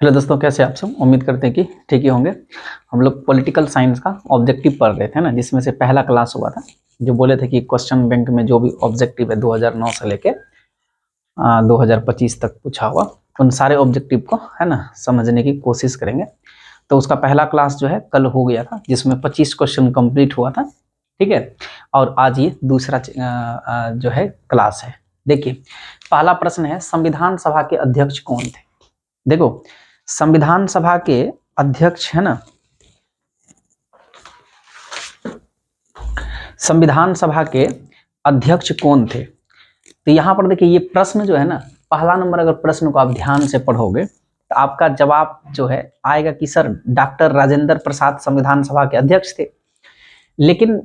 Hello दोस्तों, कैसे आप सब? उम्मीद करते हैं कि ठीक ही होंगे। हम लोग पॉलिटिकल साइंस का ऑब्जेक्टिव पढ़ रहे थे ना, जिसमें से पहला क्लास हुआ था जो बोले थे कि क्वेश्चन बैंक में जो भी ऑब्जेक्टिव है 2009 से लेके 2025 तक पूछा हुआ, उन सारे ऑब्जेक्टिव को है ना समझने की कोशिश करेंगे। तो उसका पहला क्लास जो है कल हो गया था, जिसमें 25 क्वेश्चन कंप्लीट हुआ था। ठीक है, और आज ये दूसरा जो है क्लास है। देखिए, पहला प्रश्न है, संविधान सभा के अध्यक्ष कौन थे? देखो, संविधान सभा के अध्यक्ष है ना, संविधान सभा के अध्यक्ष कौन थे? तो यहां पर देखिए, ये प्रश्न जो है ना, पहला नंबर अगर प्रश्न को आप ध्यान से पढ़ोगे तो आपका जवाब जो है आएगा कि सर डॉक्टर राजेंद्र प्रसाद संविधान सभा के अध्यक्ष थे। लेकिन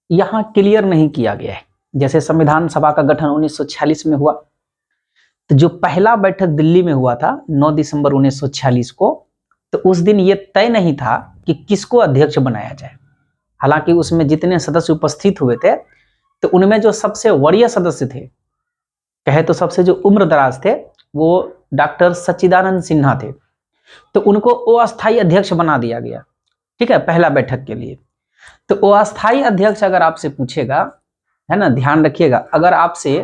यहां क्लियर नहीं किया गया है। जैसे संविधान सभा का गठन 1946 में हुआ, तो जो पहला बैठक दिल्ली में हुआ था 9 दिसंबर 1946 को, तो उस दिन ये तय नहीं था कि किसको अध्यक्ष बनाया जाए। हालांकि उसमें जितने सदस्य उपस्थित हुए थे, तो उनमें जो सबसे वरीय सदस्य थे, कहे तो सबसे जो उम्रदराज थे, वो डॉक्टर सच्चिदानंद सिन्हा थे। तो उनको अस्थायी अध्यक्ष बना दिया गया। ठीक है, पहला बैठक के लिए। तो अस्थायी अध्यक्ष अगर आपसे पूछेगा, है ना, ध्यान रखिएगा, अगर आपसे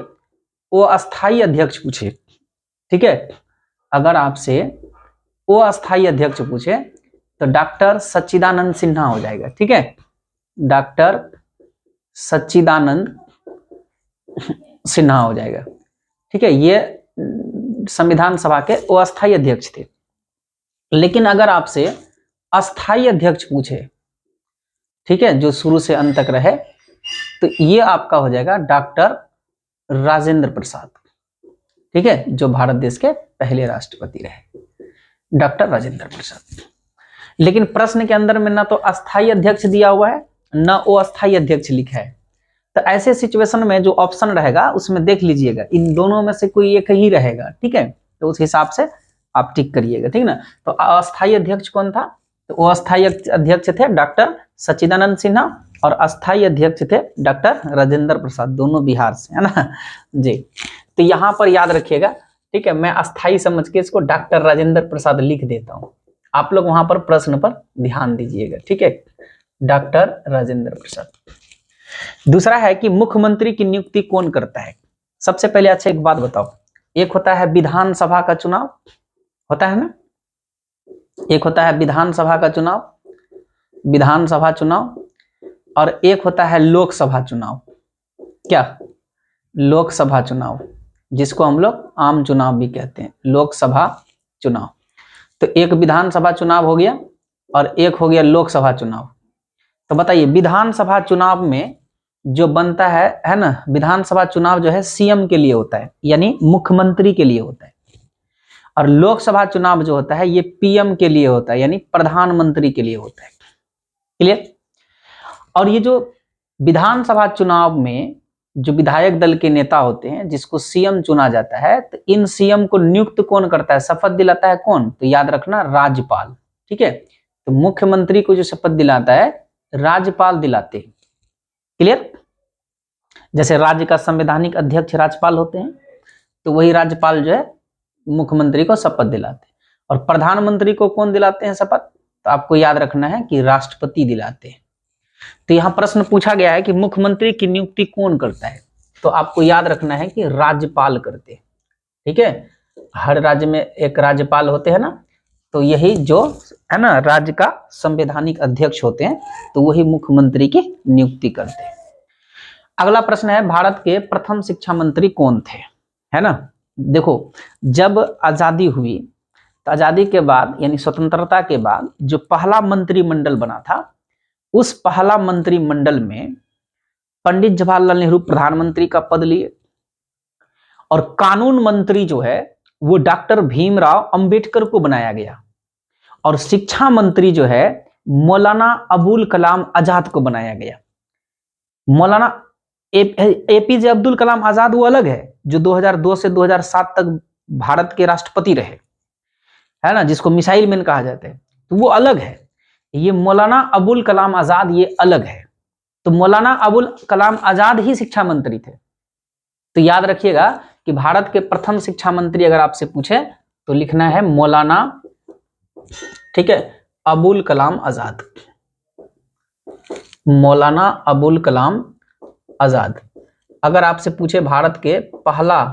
अस्थायी अध्यक्ष पूछे, ठीक है, अगर आपसे अस्थायी अध्यक्ष पूछे तो डॉक्टर सच्चिदानंद सिन्हा हो जाएगा। ठीक है, डॉक्टर सच्चिदानंद सिन्हा हो जाएगा। ठीक है, ये संविधान सभा के अस्थायी अध्यक्ष थे। लेकिन अगर आपसे अस्थायी अध्यक्ष पूछे, ठीक है, जो शुरू से अंत तक रहे, तो ये आपका हो जाएगा डॉक्टर राजेंद्र प्रसाद। ठीक है, जो भारत देश के पहले राष्ट्रपति रहे, डॉक्टर राजेंद्र प्रसाद। लेकिन प्रश्न के अंदर में ना तो अस्थायी अध्यक्ष दिया हुआ है, न अस्थायी अध्यक्ष लिखा है। तो ऐसे सिचुएशन में जो ऑप्शन रहेगा उसमें देख लीजिएगा, इन दोनों में से कोई एक ही रहेगा। ठीक है, तो उस हिसाब से आप टिक करिएगा। ठीक ना, तो अस्थायी अध्यक्ष कौन था? तो वो अस्थायी अध्यक्ष थे डॉक्टर सच्चिदानंद सिन्हा, और अस्थायी अध्यक्ष थे डॉक्टर राजेंद्र प्रसाद, दोनों बिहार से, है ना जी। तो यहां पर याद रखिएगा। ठीक है, मैं अस्थायी समझ के इसको डॉक्टर राजेंद्र प्रसाद लिख देता हूं, आप लोग वहां पर प्रश्न पर ध्यान दीजिएगा। ठीक है, डॉक्टर राजेंद्र प्रसाद। दूसरा है कि मुख्यमंत्री की नियुक्ति कौन करता है? सबसे पहले अच्छा एक बात बताओ, एक होता है विधानसभा का चुनाव, होता है ना, एक होता है विधानसभा का चुनाव, विधानसभा चुनाव, और एक होता है लोकसभा चुनाव। क्या? लोकसभा चुनाव, जिसको हम लोग आम चुनाव भी कहते हैं, लोकसभा चुनाव। तो एक विधानसभा चुनाव हो गया और एक हो गया लोकसभा चुनाव। तो बताइए, विधानसभा चुनाव में जो बनता है ना, विधानसभा चुनाव जो है सीएम के लिए होता है, यानी मुख्यमंत्री के लिए होता है। और लोकसभा चुनाव जो होता है ये पीएम के लिए होता है, यानी प्रधानमंत्री के लिए होता है। क्लियर? और ये जो विधानसभा चुनाव में जो विधायक दल के नेता होते हैं, जिसको सीएम चुना जाता है, तो इन सीएम को नियुक्त कौन करता है, शपथ दिलाता है कौन? तो याद रखना, राज्यपाल। ठीक है, तो मुख्यमंत्री को जो शपथ दिलाता है राज्यपाल दिलाते हैं। क्लियर? जैसे राज्य का संवैधानिक अध्यक्ष राज्यपाल होते हैं, तो वही राज्यपाल जो है मुख्यमंत्री को शपथ दिलाते हैं। और प्रधानमंत्री को कौन दिलाते हैं शपथ? तो आपको याद रखना है कि राष्ट्रपति दिलाते हैं। तो यहां प्रश्न पूछा गया है कि मुख्यमंत्री की नियुक्ति कौन करता है, तो आपको याद रखना है कि राज्यपाल करते हैं। ठीक है, हर राज्य में एक राज्यपाल होते हैं ना, तो यही जो है ना राज्य का संवैधानिक अध्यक्ष होते हैं, तो वही मुख्यमंत्री की नियुक्ति करते हैं। अगला प्रश्न है, भारत के प्रथम शिक्षा मंत्री कौन थे? है ना, देखो, जब आजादी हुई तो आजादी के बाद यानी स्वतंत्रता के बाद जो पहला मंत्रिमंडल बना था, उस पहला मंत्रिमंडल में पंडित जवाहरलाल नेहरू प्रधानमंत्री का पद लिए, और कानून मंत्री जो है वो डॉक्टर भीमराव अंबेडकर को बनाया गया, और शिक्षा मंत्री जो है मौलाना अबुल कलाम आजाद को बनाया गया। मौलाना एपीजे अब्दुल कलाम आजाद वो अलग है, जो 2002 से 2007 तक भारत के राष्ट्रपति रहे, है ना, जिसको मिसाइल मैन कहा जाता है, तो वो अलग है। ये मौलाना अबुल कलाम आजाद ये अलग है। तो मौलाना अबुल कलाम आजाद ही शिक्षा मंत्री थे। तो याद रखिएगा कि भारत के प्रथम शिक्षा मंत्री अगर आपसे पूछे तो लिखना है मौलाना ठीक है, अबुल कलाम आजाद, मौलाना अबुल कलाम आजाद। अगर आपसे पूछे भारत के पहला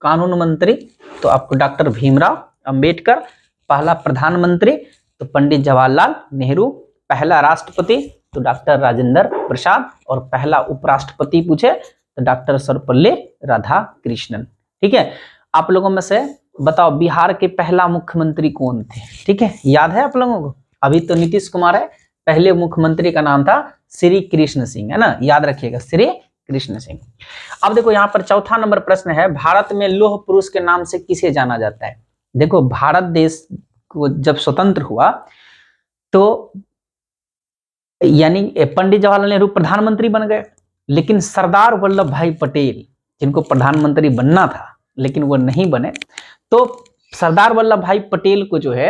कानून मंत्री तो आपको डॉक्टर भीमराव अंबेडकर, पहला प्रधानमंत्री तो पंडित जवाहरलाल नेहरू, पहला राष्ट्रपति तो डॉक्टर राजेंद्र प्रसाद, और पहला उपराष्ट्रपति पूछे तो डॉक्टर सर्वपल्ली राधाकृष्णन। ठीक है, आप लोगों में से बताओ बिहार के पहला मुख्यमंत्री कौन थे? ठीक है, याद है आप लोगों को? अभी तो नीतीश कुमार है, पहले मुख्यमंत्री का नाम था श्री कृष्ण सिंह, है ना, याद रखिएगा, श्री कृष्ण सिंह। अब देखो यहाँ पर चौथा नंबर प्रश्न है, भारत में लौह पुरुष के नाम से किसे जाना जाता है? देखो भारत देश को जब स्वतंत्र हुआ तो यानी पंडित जवाहरलाल नेहरू प्रधानमंत्री बन गए, लेकिन सरदार वल्लभ भाई पटेल जिनको प्रधानमंत्री बनना था लेकिन वो नहीं बने, तो सरदार वल्लभ भाई पटेल को जो है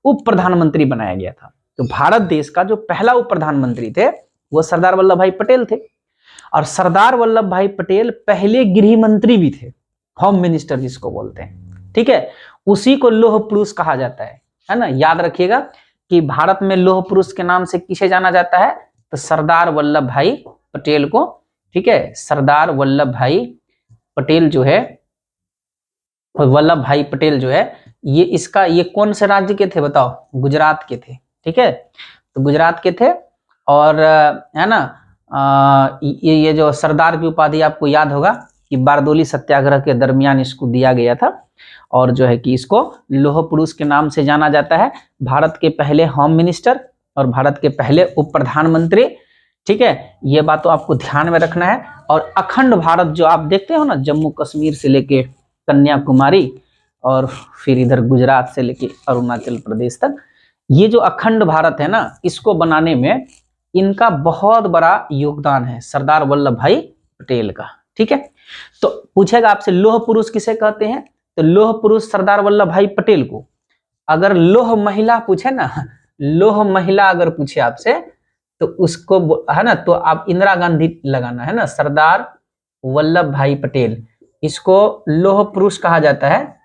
उप प्रधानमंत्री बनाया गया था। तो भारत देश का जो पहला उप प्रधानमंत्री थे वो सरदार वल्लभ भाई पटेल थे, और सरदार वल्लभ भाई पटेल पहले गृह मंत्री भी थे, होम मिनिस्टर जिसको बोलते हैं। ठीक है, उसी को लौह पुरुष कहा जाता है ना, याद रखिएगा कि भारत में लौह पुरुष के नाम से किसे जाना जाता है? तो सरदार वल्लभ भाई पटेल को। ठीक है, सरदार वल्लभ भाई पटेल जो है, वल्लभ भाई पटेल जो है ये कौन से राज्य के थे बताओ? गुजरात के थे। ठीक है, तो गुजरात के थे, और है ना ये जो सरदार की उपाधि आपको याद होगा कि बारदोली सत्याग्रह के दरमियान इसको दिया गया था, और जो है कि इसको लौह पुरुष के नाम से जाना जाता है। भारत के पहले होम मिनिस्टर और भारत के पहले उप प्रधानमंत्री। ठीक है, ये बात तो आपको ध्यान में रखना है। और अखंड भारत जो आप देखते हो ना, जम्मू कश्मीर से लेके कन्याकुमारी और फिर इधर गुजरात से लेके अरुणाचल प्रदेश तक, ये जो अखंड भारत है ना, इसको बनाने में इनका बहुत बड़ा योगदान है, सरदार वल्लभ भाई पटेल का। ठीक है, तो पूछेगा आपसे लौह पुरुष किसे कहते हैं? तो लौह पुरुष सरदार वल्लभ भाई पटेल को। अगर लौह महिला पूछे ना, लौह महिला अगर पूछे आपसे तो उसको है ना, तो आप इंदिरा गांधी लगाना है ना, सरदार वल्लभ भाई पटेल, इसको लौह पुरुष कहा जाता है।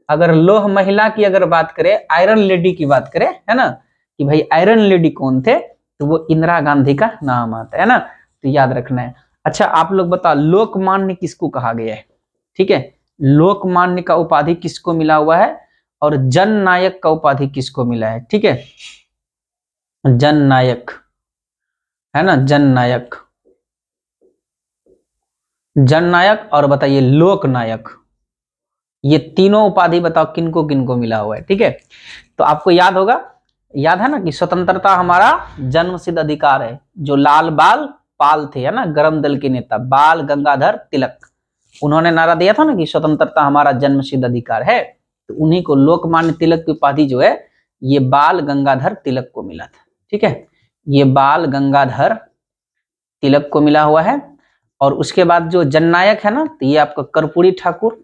अगर लौह महिला की अगर बात करें, आयरन लेडी की बात करें, है ना, कि भाई आयरन लेडी कौन थे, तो वो इंदिरा गांधी का नाम आता है ना, तो याद रखना है। अच्छा आप लोग बताओ लोकमान्य किसको कहा गया है? ठीक है, लोकमान्य का उपाधि किसको मिला हुआ है, और जन नायक का उपाधि किसको मिला है? ठीक है, जन नायक, है ना, जन नायक, जन नायक और बताइए लोक नायक, ये तीनों उपाधि बताओ किनको किनको मिला हुआ है? ठीक है, तो आपको याद होगा, याद है ना कि स्वतंत्रता हमारा जन्मसिद्ध अधिकार है, जो लाल बाल पाल थे, है ना, गरम दल के नेता बाल गंगाधर तिलक, उन्होंने नारा दिया था ना कि स्वतंत्रता हमारा जन्मसिद्ध अधिकार है, तो उन्हीं को लोकमान्य तिलक की उपाधि जो है ये बाल गंगाधर तिलक को मिला था। ठीक है, ये बाल गंगाधर तिलक को मिला हुआ है। और उसके बाद जो जननायक है ना, तो ये आपका कर्पूरी ठाकुर,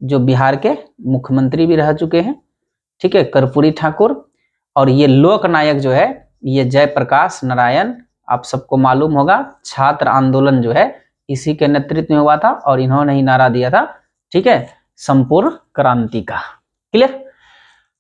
जो बिहार के मुख्यमंत्री भी रह चुके हैं। ठीक है, कर्पूरी ठाकुर। और ये लोक नायक जो है ये जयप्रकाश नारायण, आप सबको मालूम होगा छात्र आंदोलन जो है इसी के नेतृत्व में हुआ था, और इन्होंने ही नारा दिया था, ठीक है, संपूर्ण क्रांति का। क्लियर?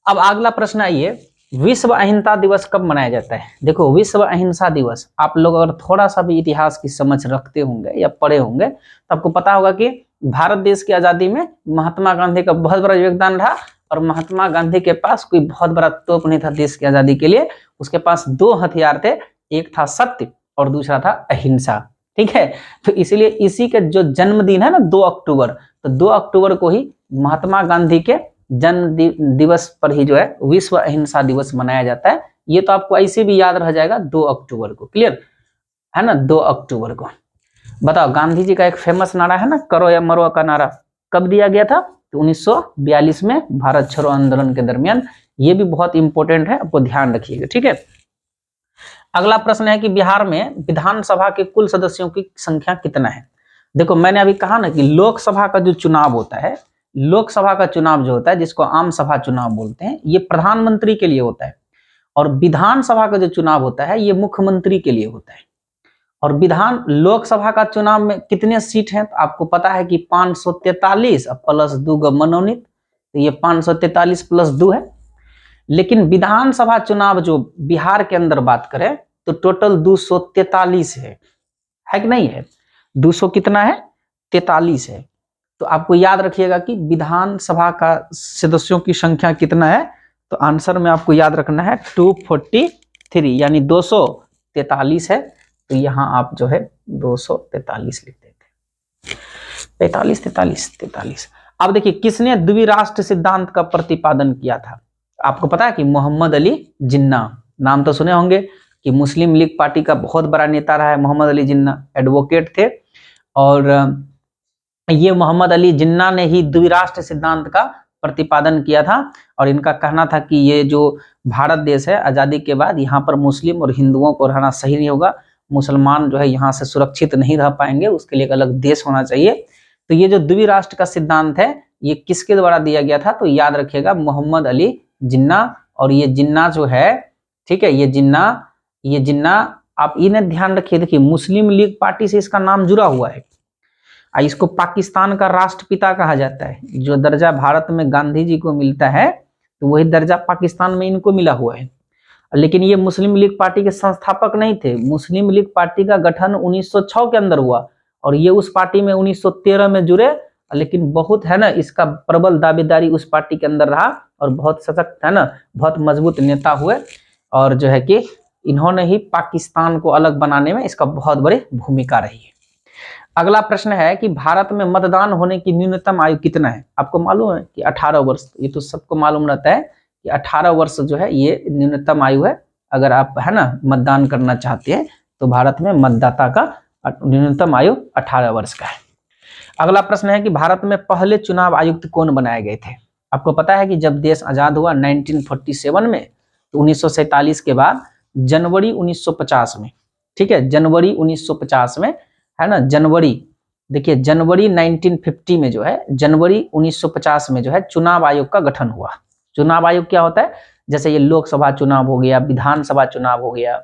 अब अगला प्रश्न आइए, विश्व अहिंसा दिवस कब मनाया जाता है? देखो विश्व अहिंसा दिवस, आप लोग अगर थोड़ा सा भी इतिहास की समझ रखते होंगे या पढ़े होंगे तो आपको पता होगा कि भारत देश की आजादी में महात्मा गांधी का बहुत बड़ा योगदान रहा, और महात्मा गांधी के पास कोई बहुत बड़ा तोप नहीं था देश की आजादी के लिए, उसके पास दो हथियार थे, एक था सत्य और दूसरा था अहिंसा। ठीक है, तो इसलिए इसी के जो जन्मदिन है ना 2 अक्टूबर, तो 2 अक्टूबर को ही महात्मा गांधी के जन्म दिवस पर ही जो है विश्व अहिंसा दिवस मनाया जाता है। ये तो आपको ऐसे भी याद रह जाएगा 2 अक्टूबर को। क्लियर है ना? 2 अक्टूबर को। बताओ गांधी जी का एक फेमस नारा है ना, करो या मरो का नारा, कब दिया गया था? तो 1942 में भारत छोड़ो आंदोलन के दरमियान। ये भी बहुत इंपॉर्टेंट है, आपको ध्यान रखिएगा। ठीक है, अगला प्रश्न है कि बिहार में विधानसभा के कुल सदस्यों की संख्या कितना है? देखो मैंने अभी कहा ना कि लोकसभा का जो चुनाव होता है, लोकसभा का चुनाव जो होता है जिसको आम सभा चुनाव बोलते हैं, ये प्रधानमंत्री के लिए होता है, और विधानसभा का जो चुनाव होता है ये मुख्यमंत्री के लिए होता है। और लोकसभा का चुनाव में कितने सीट हैं? तो आपको पता है कि 543 प्लस 2 मनोनीत, तो ये 543 प्लस 2 है। लेकिन विधानसभा चुनाव जो बिहार के अंदर बात करें तो टोटल 243 है कि नहीं है? 200 कितना है? 43 है। तो आपको याद रखिएगा कि विधानसभा का सदस्यों की संख्या कितना है, तो आंसर में आपको याद रखना है 243 यानी 243 है। तो यहाँ आप जो है 243 लिख देते, 43। अब देखिए किसने द्विराष्ट्र सिद्धांत का प्रतिपादन किया था? आपको पता है कि मोहम्मद अली जिन्ना, नाम तो सुने होंगे कि मुस्लिम लीग पार्टी का बहुत बड़ा नेता रहा है मोहम्मद अली जिन्ना, एडवोकेट थे। और ये मोहम्मद अली जिन्ना ने ही द्विराष्ट्र सिद्धांत का प्रतिपादन किया था। और इनका कहना था कि ये जो भारत देश है आजादी के बाद यहाँ पर मुस्लिम और हिंदुओं को रहना सही नहीं होगा, मुसलमान जो है यहाँ से सुरक्षित नहीं रह पाएंगे, उसके लिए एक अलग देश होना चाहिए। तो ये जो द्विराष्ट्र का सिद्धांत है ये किसके द्वारा दिया गया था? तो याद रखिएगा मोहम्मद अली जिन्ना। और ये जिन्ना जो है, ठीक है, ये जिन्ना आप इन्हें ध्यान रखिए। देखिए मुस्लिम लीग पार्टी से इसका नाम जुड़ा हुआ है। इसको पाकिस्तान का राष्ट्रपिता कहा जाता है। जो दर्जा भारत में गांधी जी को मिलता है तो वही दर्जा पाकिस्तान में इनको मिला हुआ है। लेकिन ये मुस्लिम लीग पार्टी के संस्थापक नहीं थे। मुस्लिम लीग पार्टी का गठन 1906 के अंदर हुआ और ये उस पार्टी में 1913 में जुड़े। लेकिन बहुत है ना इसका प्रबल दावेदारी उस पार्टी के अंदर रहा और बहुत सशक्त है ना, बहुत मजबूत नेता हुए। और जो है कि इन्होंने ही पाकिस्तान को अलग बनाने में इसका बहुत बड़ी भूमिका रही है। अगला प्रश्न है कि भारत में मतदान होने की न्यूनतम आयु कितना है? आपको मालूम है कि 18 वर्ष। ये तो सबको मालूम रहता है कि 18 वर्ष जो है ये न्यूनतम आयु है। अगर आप है ना मतदान करना चाहते हैं तो भारत में मतदाता का न्यूनतम आयु 18 वर्ष का है। अगला प्रश्न है कि भारत में पहले चुनाव आयुक्त कौन बनाए गए थे? आपको पता है कि जब देश आजाद हुआ 1947 में, तो 1947 के बाद जनवरी 1950 में, ठीक है, जनवरी 1950 में है ना, जनवरी, देखिए जनवरी 1950 में जो है, जनवरी 1950 में जो है चुनाव आयोग का गठन हुआ। चुनाव आयोग क्या होता है? जैसे ये लोकसभा चुनाव हो गया, विधानसभा चुनाव हो गया,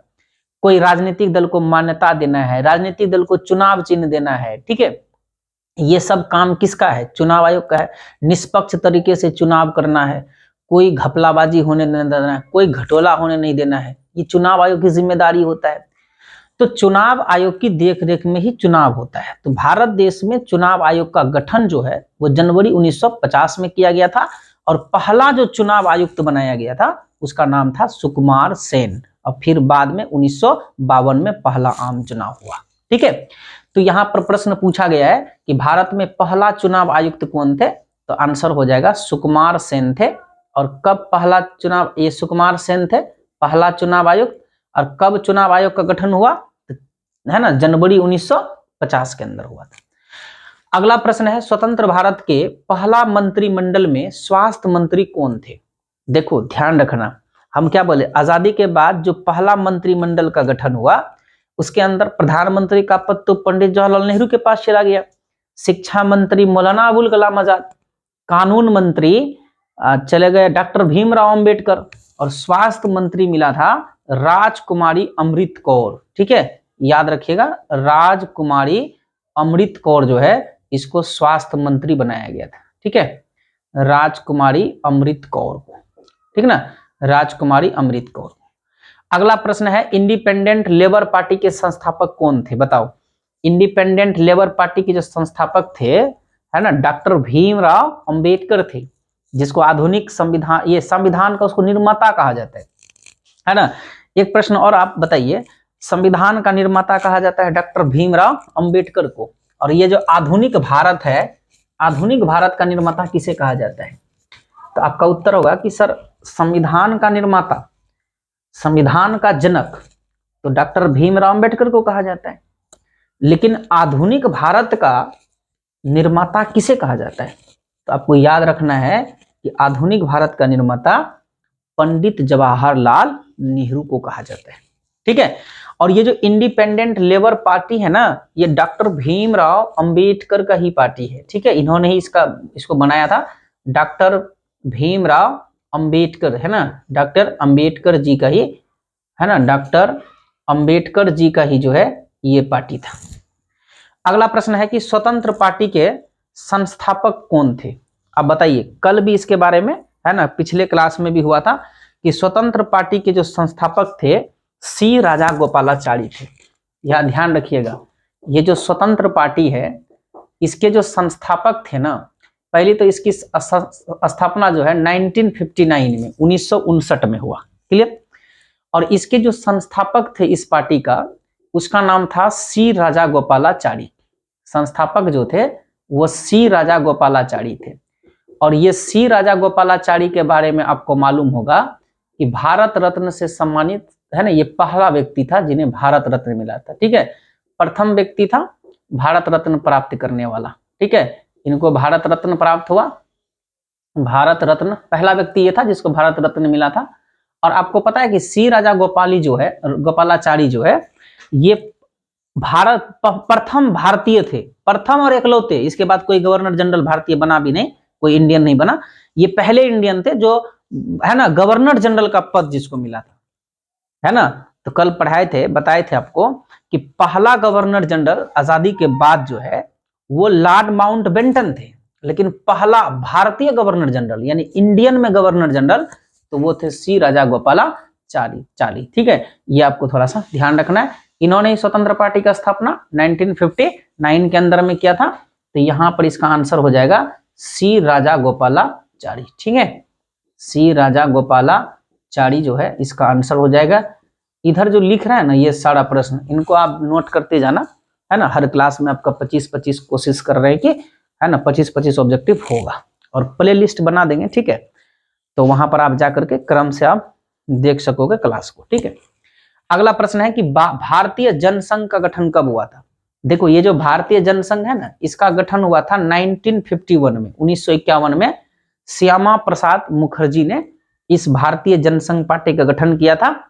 कोई राजनीतिक दल को मान्यता देना है, राजनीतिक दल को चुनाव चिन्ह देना है, ठीक है, ये सब काम किसका है? चुनाव आयोग का है। निष्पक्ष तरीके से चुनाव करना है, कोई घपलाबाजी होने नहीं देना है, कोई घटोला होने नहीं देना है, ये चुनाव आयोग की जिम्मेदारी होता है। तो चुनाव आयोग की देखरेख में ही चुनाव होता है। तो भारत देश में चुनाव आयोग का गठन जो है वो जनवरी 1950 में किया गया था और पहला जो चुनाव आयुक्त बनाया गया था उसका नाम था सुकुमार सेन। और फिर बाद में 1952 में पहला आम चुनाव हुआ। ठीक है, तो यहाँ पर प्रश्न पूछा गया है कि भारत में पहला चुनाव आयुक्त कौन थे? तो आंसर हो जाएगा सुकुमार सेन थे। और कब पहला चुनाव, ये सुकुमार सेन थे पहला चुनाव आयुक्त। और कब चुनाव आयोग का गठन हुआ है ना? जनवरी 1950 के अंदर हुआ था। अगला प्रश्न है स्वतंत्र भारत के पहला मंत्रिमंडल में स्वास्थ्य मंत्री कौन थे? देखो ध्यान रखना, हम क्या बोले, आजादी के बाद जो पहला मंत्रिमंडल का गठन हुआ उसके अंदर प्रधानमंत्री का पद तो पंडित जवाहरलाल नेहरू के पास चला गया, शिक्षा मंत्री मौलाना अबुल कलाम आजाद, कानून मंत्री चले गए डॉक्टर भीमराव अंबेडकर, और स्वास्थ्य मंत्री मिला था राजकुमारी अमृत कौर। ठीक है, याद रखिएगा, राजकुमारी अमृत कौर जो है इसको स्वास्थ्य मंत्री बनाया गया था। ठीक है, राजकुमारी अमृत कौर को, ठीक ना, राजकुमारी अमृत कौर। अगला प्रश्न है इंडिपेंडेंट लेबर पार्टी के संस्थापक कौन थे? बताओ। इंडिपेंडेंट लेबर पार्टी के जो संस्थापक थे है ना, डॉक्टर भीमराव अंबेडकर थे, जिसको आधुनिक संविधान, ये संविधान का उसको निर्माता कहा जाता है ना। एक प्रश्न और आप बताइए, संविधान का निर्माता कहा जाता है डॉक्टर भीमराव अंबेडकर को, और ये जो आधुनिक भारत है, आधुनिक भारत का निर्माता किसे कहा जाता है? तो आपका उत्तर होगा कि सर संविधान का निर्माता, संविधान का जनक तो डॉक्टर भीमराव अंबेडकर को कहा जाता है। लेकिन आधुनिक भारत का निर्माता किसे कहा जाता है? तो आपको याद रखना है कि आधुनिक भारत का निर्माता पंडित जवाहरलाल नेहरू को कहा जाता है। ठीक है, और ये जो इंडिपेंडेंट लेबर पार्टी है ना, ये डॉक्टर भीमराव अंबेडकर का ही पार्टी है। ठीक है, इन्होंने ही इसको बनाया था, डॉक्टर भीमराव अंबेडकर है ना, डॉक्टर अंबेडकर जी का ही है ना, डॉक्टर अंबेडकर जी का ही जो है ये पार्टी था। अगला प्रश्न है कि स्वतंत्र पार्टी के संस्थापक कौन थे? अब बताइए, कल भी इसके बारे में है ना, पिछले क्लास में भी हुआ था कि स्वतंत्र पार्टी के जो संस्थापक थे सी राजा गोपालाचारी थे। यह ध्यान रखिएगा, ये जो स्वतंत्र पार्टी है इसके जो संस्थापक थे ना, पहले तो इसकी स्थापना जो है 1959 में 1959 में हुआ, क्लियर। और इसके जो संस्थापक थे इस पार्टी का, उसका नाम था सी राजा गोपालाचारी। संस्थापक जो थे वो सी राजा गोपालाचारी थे। और ये सी राजा गोपालाचारी के बारे में आपको मालूम होगा कि भारत रत्न से सम्मानित है ना, ये पहला व्यक्ति था जिन्हें भारत रत्न मिला था, ठीक है। प्रथम व्यक्ति था भारत रत्न प्राप्त करने वाला, ठीक है। इनको भारत रत्न प्राप्त हुआ, भारत रत्न पहला व्यक्ति ये था जिसको भारत रत्न मिला था। और आपको पता है कि सी राजा गोपालाचारी जो है ये प्रथम भारतीय थे, प्रथम और एकलौते। इसके बाद कोई गवर्नर जनरल भारतीय बना भी नहीं, कोई इंडियन नहीं बना, ये पहले इंडियन थे जो है ना गवर्नर जनरल का पद जिसको मिला था, है ना। तो कल बताए थे आपको कि पहला गवर्नर जनरल आजादी के बाद जो है वो लॉर्ड माउंटबेटन थे, लेकिन पहला भारतीय गवर्नर जनरल यानी इंडियन में गवर्नर जनरल तो वो थे सी राजा गोपालाचारी, ठीक है। ये आपको थोड़ा सा ध्यान रखना है। इन्होंने स्वतंत्र पार्टी का स्थापना 1959 के अंदर में किया था, तो यहां पर इसका आंसर हो जाएगा सी राजा गोपालाचारी, ठीक है। सी राजा गोपालाचारी जो है इसका आंसर हो जाएगा। इधर जो लिख रहा है ना ये सारा प्रश्न, इनको आप नोट करते जाना, है ना। हर क्लास में आपका 25-25 कोशिश कर रहे हैं कि है ना 25-25 ऑब्जेक्टिव होगा, और प्ले लिस्ट बना देंगे, ठीक है। तो वहां पर आप जाकर के क्रम से आप देख सकोगे क्लास को, ठीक है। अगला प्रश्न है कि भारतीय जनसंघ का गठन कब हुआ था। देखो ये जो भारतीय जनसंघ है ना, इसका गठन हुआ था 1951 में, 1951 में श्यामा प्रसाद मुखर्जी ने इस भारतीय जनसंघ पार्टी का गठन किया था।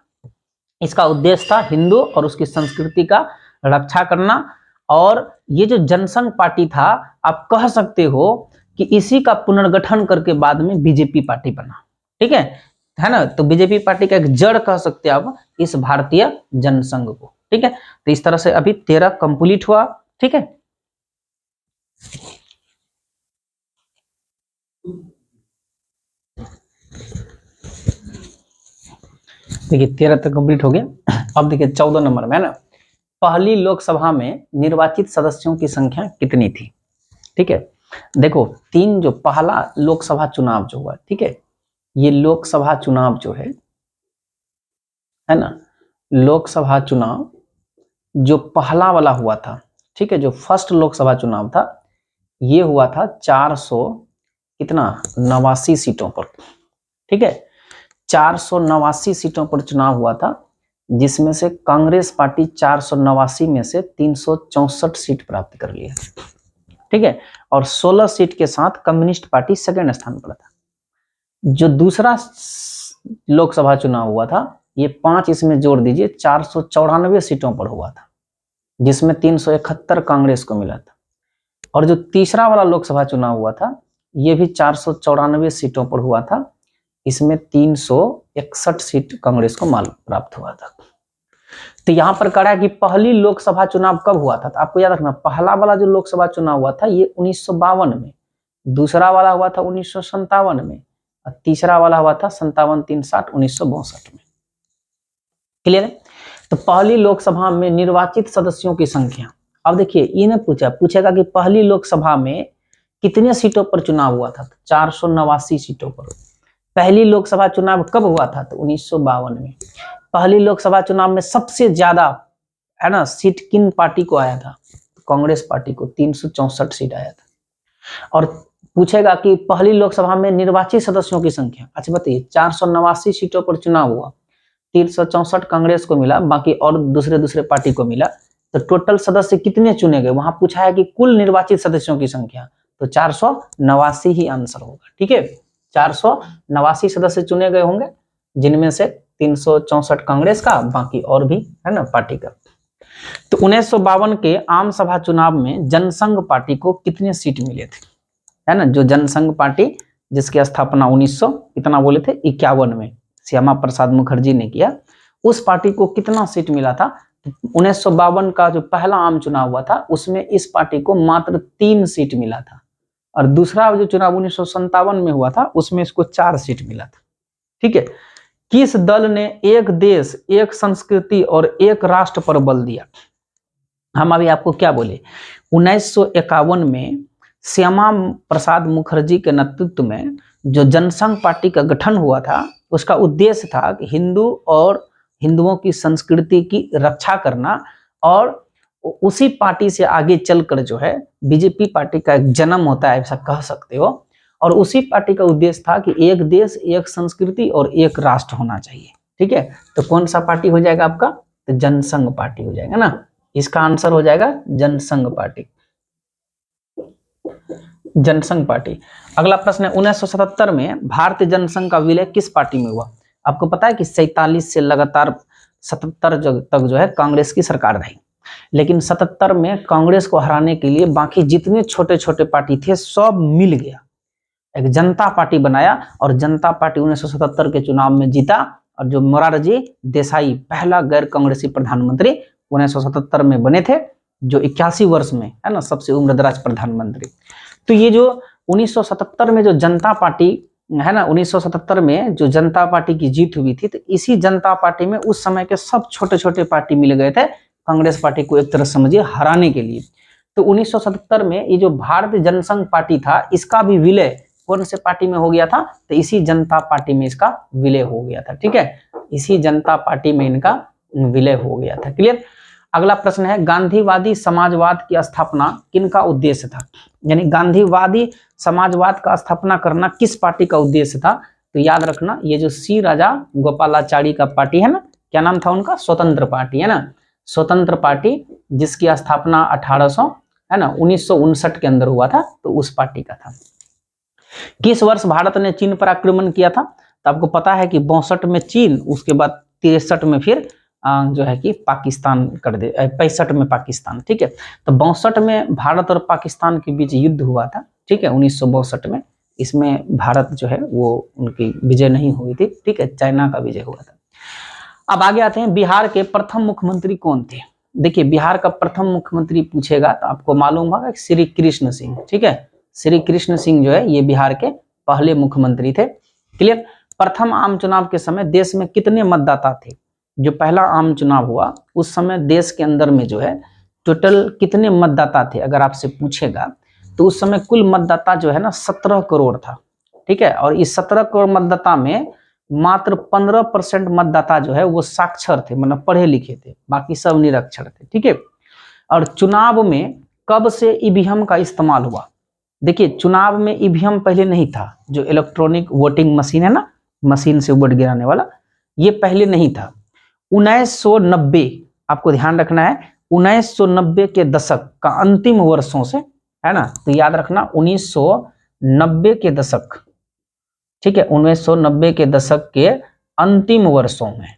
इसका उद्देश्य था हिंदू और उसकी संस्कृति का रक्षा करना। और ये जो जनसंघ पार्टी था, आप कह सकते हो कि इसी का पुनर्गठन करके बाद में बीजेपी पार्टी बना, ठीक है ना। तो बीजेपी पार्टी का एक जड़ कह सकते हैं आप इस भारतीय जनसंघ को, ठीक है। तो इस तरह से अभी 13 कंप्लीट हुआ, ठीक है। देखिए 13 तक कंप्लीट हो गया। अब देखिए 14 नंबर में है ना, पहली लोकसभा में निर्वाचित सदस्यों की संख्या कितनी थी, ठीक है। देखो तीन जो पहला लोकसभा चुनाव जो हुआ, ठीक है, ये लोकसभा चुनाव जो है ना, लोकसभा चुनाव जो पहला वाला हुआ था, ठीक है, जो फर्स्ट लोकसभा चुनाव था ये हुआ था 489 सीटों पर, ठीक है। 489 सीटों पर चुनाव हुआ था, जिसमें से कांग्रेस पार्टी 489 में से 364 सीट प्राप्त कर लिया, ठीक है। और 16 सीट के साथ कम्युनिस्ट पार्टी सेकंड स्थान पर था। जो दूसरा लोकसभा चुनाव हुआ था ये 5 इसमें जोड़ दीजिए, 494 सीटों पर हुआ था, जिसमें 371 कांग्रेस को मिला था। और जो तीसरा वाला लोकसभा चुनाव हुआ था ये भी 494 सीटों पर हुआ था, इसमें 361 सीट कांग्रेस को प्राप्त हुआ था। तो यहां पर कहा है कि पहली लोकसभा चुनाव कब हुआ था, तो आपको याद रखना पहला वाला जो लोकसभा चुनाव हुआ था ये 1952 में, दूसरा वाला हुआ था 1957 में, और तीसरा वाला हुआ था 57-3-60 1962 में, क्लियर है। तो पहली लोकसभा में निर्वाचित सदस्यों की संख्या, अब देखिए इन्हें पूछेगा कि पहली लोकसभा में कितने सीटों पर चुनाव हुआ था, 489 सीटों पर। पहली लोकसभा चुनाव कब हुआ था, तो 1952 में। पहली लोकसभा चुनाव में सबसे ज्यादा है ना सीट किन पार्टी को आया था, तो कांग्रेस पार्टी को 364 सीट आया था। और पूछेगा कि पहली लोकसभा में निर्वाचित सदस्यों की संख्या, अच्छा बताइए 489 सीटों पर चुनाव हुआ, 364 कांग्रेस को मिला, बाकी और दूसरे पार्टी को मिला, तो टोटल सदस्य कितने चुने गए, वहां पूछा है कि कुल निर्वाचित सदस्यों की संख्या, तो 489 ही आंसर होगा, ठीक है। 489 सदस्य चुने गए होंगे, जिनमें से 364 कांग्रेस का, बाकी और भी है ना पार्टी का। तो 1952 के आम सभा चुनाव में जनसंघ पार्टी को कितने सीट मिले थे, है ना। जो जनसंघ पार्टी जिसकी स्थापना 1900 कितना बोले थे 51 में श्यामा प्रसाद मुखर्जी ने किया, उस पार्टी को कितना सीट मिला था। 1952 का जो पहला आम चुनाव हुआ था उसमें इस पार्टी को मात्र 3 सीट मिला था, और दूसरा जो चुनाव 1957 में हुआ था उसमें इसको 4 सीट मिला था, ठीक है। किस दल ने एक देश एक संस्कृति और एक राष्ट्र पर बल दिया? हम अभी आपको क्या बोले, 1951 में श्यामा प्रसाद मुखर्जी के नेतृत्व में जो जनसंघ पार्टी का गठन हुआ था, उसका उद्देश्य था कि हिंदू और हिंदुओं की संस्कृति की रक्षा करना, और उसी पार्टी से आगे चलकर जो है बीजेपी पार्टी का एक जन्म होता है, ऐसा कह सकते हो। और उसी पार्टी का उद्देश्य था कि एक देश एक संस्कृति और एक राष्ट्र होना चाहिए। ठीक है, तो कौन सा पार्टी हो जाएगा आपका? तो जनसंघ पार्टी हो जाएगा ना, इसका आंसर हो जाएगा जनसंघ पार्टी, जनसंघ पार्टी। अगला प्रश्न है, 1977 में भारतीय जनसंघ का विलय किस पार्टी में हुआ? आपको पता है कि 47 से लगातार 77 तक जो है कांग्रेस की सरकार रही, लेकिन 77 में कांग्रेस को हराने के लिए बाकी जितने छोटे छोटे पार्टी थे सब मिल गया, एक जनता पार्टी बनाया, और जनता पार्टी 1977 के चुनाव में जीता, और जो मोरारजी देसाई पहला गैर कांग्रेसी प्रधानमंत्री 1977 में बने थे, जो 81 वर्ष में है ना सबसे उम्रदराज प्रधानमंत्री। तो ये जो 1977 में जो जनता पार्टी है ना, 1977 में जो जनता पार्टी की जीत हुई थी, तो इसी जनता पार्टी में उस समय के सब छोटे छोटे पार्टी मिल गए थे कांग्रेस पार्टी को एक तरह समझिए हराने के लिए। तो 1977 में ये जो भारतीय जनसंघ पार्टी था, इसका भी विलय कौन से पार्टी में हो गया था? तो इसी जनता पार्टी में इसका विलय हो गया था। ठीक है, इसी जनता पार्टी में इनका विलय हो गया था। क्लियर। अगला प्रश्न है, गांधीवादी समाजवाद की स्थापना किनका उद्देश्य था? यानी गांधीवादी समाजवाद का स्थापना करना किस पार्टी का उद्देश्य था? तो याद रखना, ये जो सी राजा गोपालाचारी का पार्टी है ना, क्या नाम था उनका? स्वतंत्र पार्टी है ना, स्वतंत्र पार्टी, जिसकी स्थापना 1800 है ना 1959 के अंदर हुआ था, तो उस पार्टी का था। किस वर्ष भारत ने चीन पर आक्रमण किया था? तो आपको पता है कि 62 में चीन, उसके बाद 63 में फिर जो है कि पाकिस्तान कर दे, 65 में पाकिस्तान। ठीक है, तो 62 में भारत और पाकिस्तान के बीच युद्ध हुआ था। ठीक है, 1962 में, इसमें भारत जो है वो उनकी विजय नहीं हुई थी। ठीक है, चाइना का विजय हुआ था। अब आगे आते हैं, बिहार के प्रथम मुख्यमंत्री कौन थे? देखिए, बिहार का प्रथम मुख्यमंत्री पूछेगा तो आपको मालूम होगा श्री कृष्ण सिंह। ठीक है, श्री कृष्ण सिंह जो है ये बिहार के पहले मुख्यमंत्री थे। क्लियर। प्रथम आम चुनाव के समय देश में कितने मतदाता थे? जो पहला आम चुनाव हुआ उस समय देश के अंदर में जो है टोटल कितने मतदाता थे अगर आपसे पूछेगा, तो उस समय कुल मतदाता जो है ना 17 करोड़ था। ठीक है, और इस 17 करोड़ मतदाता में मात्र 15% मतदाता जो है वो साक्षर थे, मतलब पढ़े लिखे थे, बाकी सब निरक्षर थे। ठीक है, और चुनाव में कब से ईवीएम का इस्तेमाल हुआ? देखिए, चुनाव में ईवीएम पहले नहीं था, जो इलेक्ट्रॉनिक वोटिंग मशीन है ना, मशीन से वोट गिराने वाला, ये पहले नहीं था। 1990, आपको ध्यान रखना है, 1990 के दशक का अंतिम वर्षों से, है ना, तो याद रखना 1990 के दशक, ठीक है, 1990 के दशक के अंतिम वर्षों में,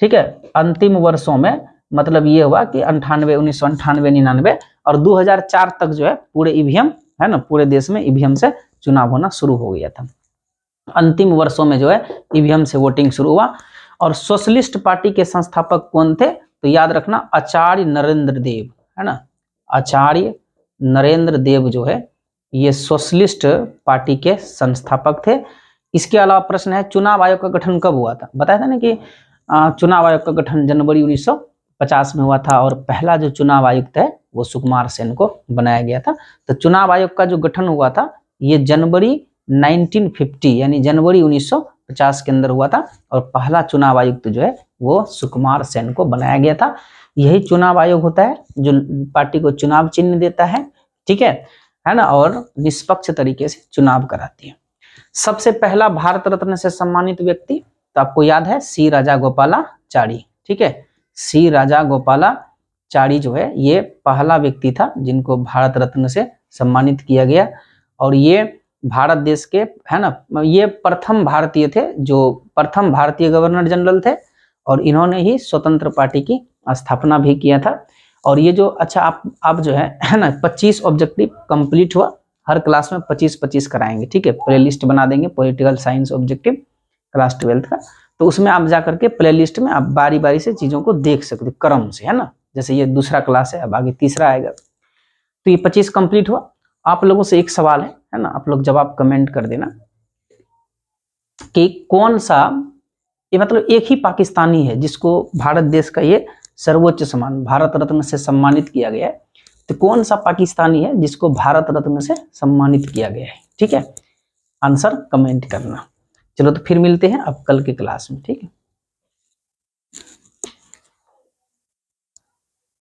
ठीक है, अंतिम वर्षों में मतलब ये हुआ कि 98, 1998, 99 और 2004 तक जो है पूरे ईवीएम है ना, पूरे देश में ईवीएम से चुनाव होना शुरू हो गया था। अंतिम वर्षों में जो है ईवीएम से वोटिंग शुरू हुआ। और सोशलिस्ट पार्टी के संस्थापक कौन थे? तो याद रखना आचार्य नरेंद्र देव, है ना, आचार्य नरेंद्र देव जो है ये सोशलिस्ट पार्टी के संस्थापक थे। इसके अलावा प्रश्न है, चुनाव आयोग का गठन कब हुआ था? बताया था ना कि चुनाव आयोग का गठन जनवरी 1950 में हुआ था, और पहला जो चुनाव आयुक्त है वो सुकुमार सेन को बनाया गया था। तो चुनाव आयोग का जो गठन हुआ था ये जनवरी 1950 यानी जनवरी 1950 के अंदर हुआ था, और पहला चुनाव आयुक्त जो है वो सुकुमार सेन को बनाया गया था। यही चुनाव आयोग होता है जो पार्टी को चुनाव चिन्ह देता है, ठीक है ना, और निष्पक्ष तरीके से चुनाव कराती है। सबसे पहला भारत रत्न से सम्मानित व्यक्ति, तो आपको याद है सी राजा गोपालाचारी। ठीक है, सी राजा गोपालाचारी जो है ये पहला व्यक्ति था जिनको भारत रत्न से सम्मानित किया गया, और ये भारत देश के, है ना, ये प्रथम भारतीय थे जो प्रथम भारतीय गवर्नर जनरल थे, और इन्होंने ही स्वतंत्र पार्टी की स्थापना भी किया था। और ये जो अच्छा आप जो है ना 25 ऑब्जेक्टिव कंप्लीट हुआ, हर क्लास में 25-25 कराएंगे। ठीक है, प्ले लिस्ट बना देंगे पॉलिटिकल साइंस ऑब्जेक्टिव क्लास 12 का, तो उसमें आप जाकर के प्ले लिस्ट में आप बारी बारी से चीजों को देख सकते क्रम से, है ना, जैसे ये दूसरा क्लास है, अब आगे तीसरा आएगा। तो ये 25 कंप्लीट हुआ। आप लोगों से एक सवाल है ना, आप लोग जवाब कमेंट कर देना कि कौन सा ये मतलब एक ही पाकिस्तानी है जिसको भारत देश का ये सर्वोच्च सम्मान भारत रत्न से सम्मानित किया गया है। तो कौन सा पाकिस्तानी है जिसको भारत रत्न से सम्मानित किया गया है? ठीक है, आंसर कमेंट करना। चलो तो फिर मिलते हैं अब कल के क्लास में, ठीक है।